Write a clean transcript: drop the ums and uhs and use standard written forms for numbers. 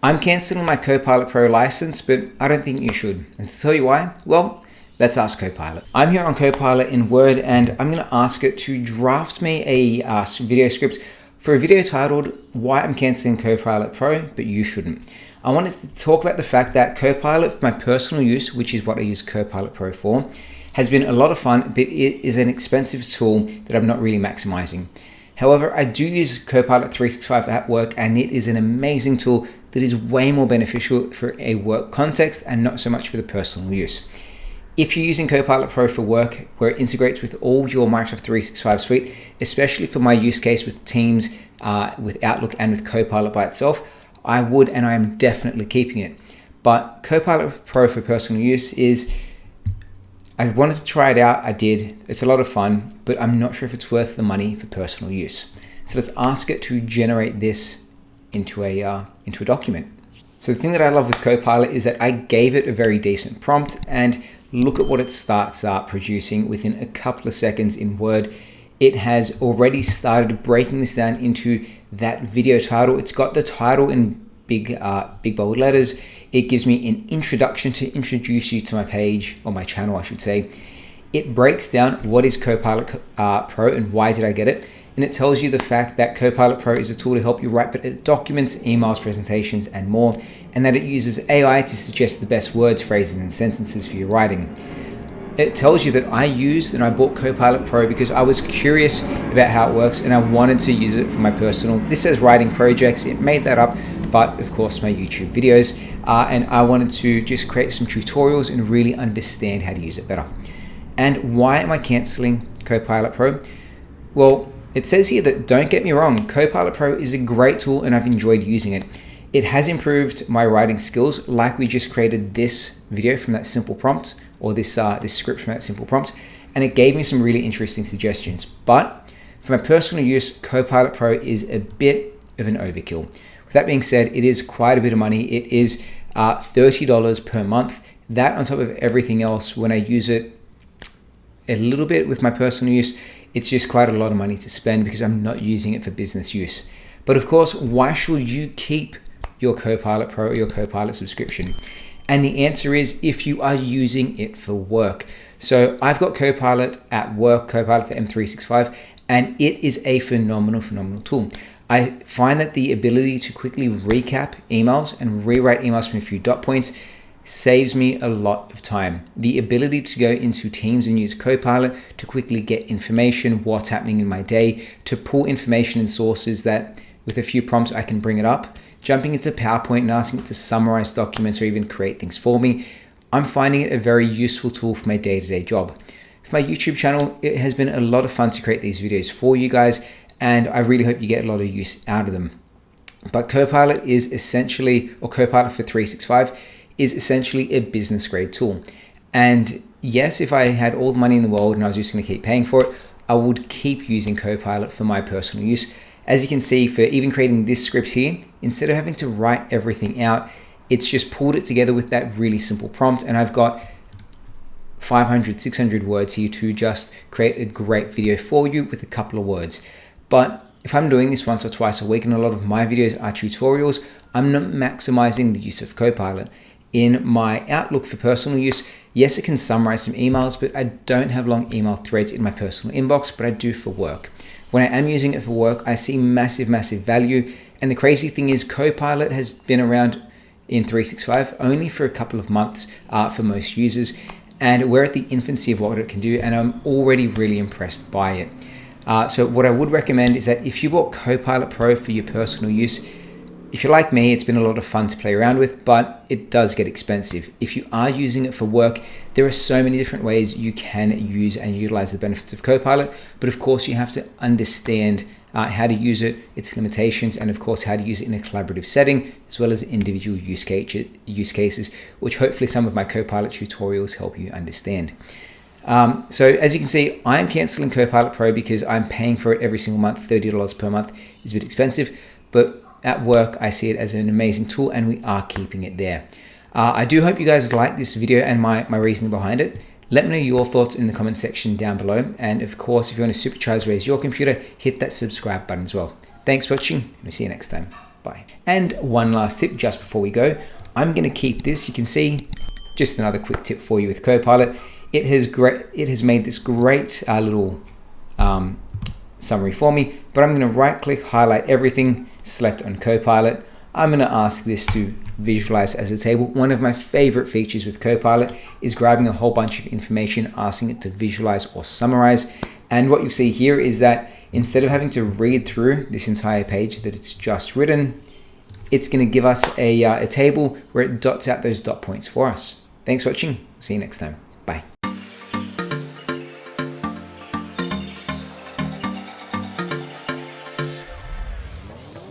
I'm canceling my Copilot Pro license, but I don't think you should. And to tell you why, well, let's ask Copilot. I'm here on Copilot in Word, and I'm going to ask it to draft me a video script for a video titled Why I'm Canceling Copilot Pro, but You Shouldn't. I wanted to talk about the fact that Copilot for my personal use, which is what I use Copilot Pro for, has been a lot of fun, but it is an expensive tool that I'm not really maximizing. However, I do use Copilot 365 at work, and it is an amazing tool that is way more beneficial for a work context and not so much for the personal use. If you're using Copilot Pro for work, where it integrates with all your Microsoft 365 suite, especially for my use case with Teams, with Outlook, and with Copilot by itself, I would and I am definitely keeping it. But Copilot Pro for personal use is, I wanted to try it out, I did. It's a lot of fun, but I'm not sure if it's worth the money for personal use. So let's ask it to generate this into a document. So the thing that I love with Copilot is that I gave it a very decent prompt, and look at what it starts producing within a couple of seconds in Word. It has already started breaking this down into that video title. It's got the title in big bold letters. It gives me an introduction to introduce you to my page, or my channel I should say. It breaks down what is Copilot Pro and why did I get it. And it tells you the fact that Copilot Pro is a tool to help you write documents, emails, presentations, and more, and that it uses AI to suggest the best words, phrases, and sentences for your writing. It tells you that I used and I bought Copilot Pro because I was curious about how it works and I wanted to use it for my personal, this says writing projects, it made that up, but of course my YouTube videos, and I wanted to just create some tutorials and really understand how to use it better. And why am I canceling Copilot Pro? Well, it says here that, don't get me wrong, Copilot Pro is a great tool and I've enjoyed using it. It has improved my writing skills, like we just created this video from that simple prompt, or this script from that simple prompt, and it gave me some really interesting suggestions. But for my personal use, Copilot Pro is a bit of an overkill. With that being said, it is quite a bit of money. It is $30 per month. That on top of everything else, when I use it a little bit with my personal use, it's just quite a lot of money to spend because I'm not using it for business use. But of course, why should you keep your Copilot Pro or your Copilot subscription? And the answer is if you are using it for work. So I've got Copilot at work, Copilot for M365, and it is a phenomenal tool. I find that the ability to quickly recap emails and rewrite emails from a few dot points saves me a lot of time. The ability to go into Teams and use Copilot to quickly get information, what's happening in my day, to pull information and sources that with a few prompts I can bring it up, jumping into PowerPoint and asking it to summarize documents or even create things for me. I'm finding it a very useful tool for my day-to-day job. For my YouTube channel, it has been a lot of fun to create these videos for you guys, and I really hope you get a lot of use out of them. But Copilot is essentially, or Copilot for 365, is essentially a business grade tool. And yes, if I had all the money in the world and I was just going to keep paying for it, I would keep using Copilot for my personal use. As you can see, for even creating this script here, instead of having to write everything out, it's just pulled it together with that really simple prompt, and I've got 500, 600 words here to just create a great video for you with a couple of words. But if I'm doing this once or twice a week, and a lot of my videos are tutorials, I'm not maximizing the use of Copilot. In my Outlook for personal use, yes, it can summarize some emails, but I don't have long email threads in my personal inbox, but I do for work. When I am using it for work, I see massive value. And the crazy thing is Copilot has been around in 365 only for a couple of months for most users. And we're at the infancy of what it can do, and I'm already really impressed by it. So what I would recommend is that if you bought Copilot Pro for your personal use, if you're like me, it's been a lot of fun to play around with, but it does get expensive. If you are using it for work, there are so many different ways you can use and utilize the benefits of Copilot. But of course, you have to understand how to use it, its limitations, and of course, how to use it in a collaborative setting, as well as individual use cases, which hopefully some of my Copilot tutorials help you understand. So as you can see, I'm canceling Copilot Pro because I'm paying for it every single month. $30 per month is a bit expensive, but at work, I see it as an amazing tool, and we are keeping it there. I do hope you guys like this video and my reasoning behind it. Let me know your thoughts in the comment section down below. And of course, if you want to supercharge raise your computer, hit that subscribe button as well. Thanks for watching, and we'll see you next time. by. And one last tip just before we go, I'm going to keep this. You can see just another quick tip for you with Copilot. It has made this great little summary for me, but I'm going to right click, highlight everything, select on Copilot. I'm going to ask this to visualize as a table. One of my favorite features with Copilot is grabbing a whole bunch of information, asking it to visualize or summarize. And what you see here is that instead of having to read through this entire page that it's just written, it's going to give us a table where it dots out those dot points for us. Thanks for watching. See you next time.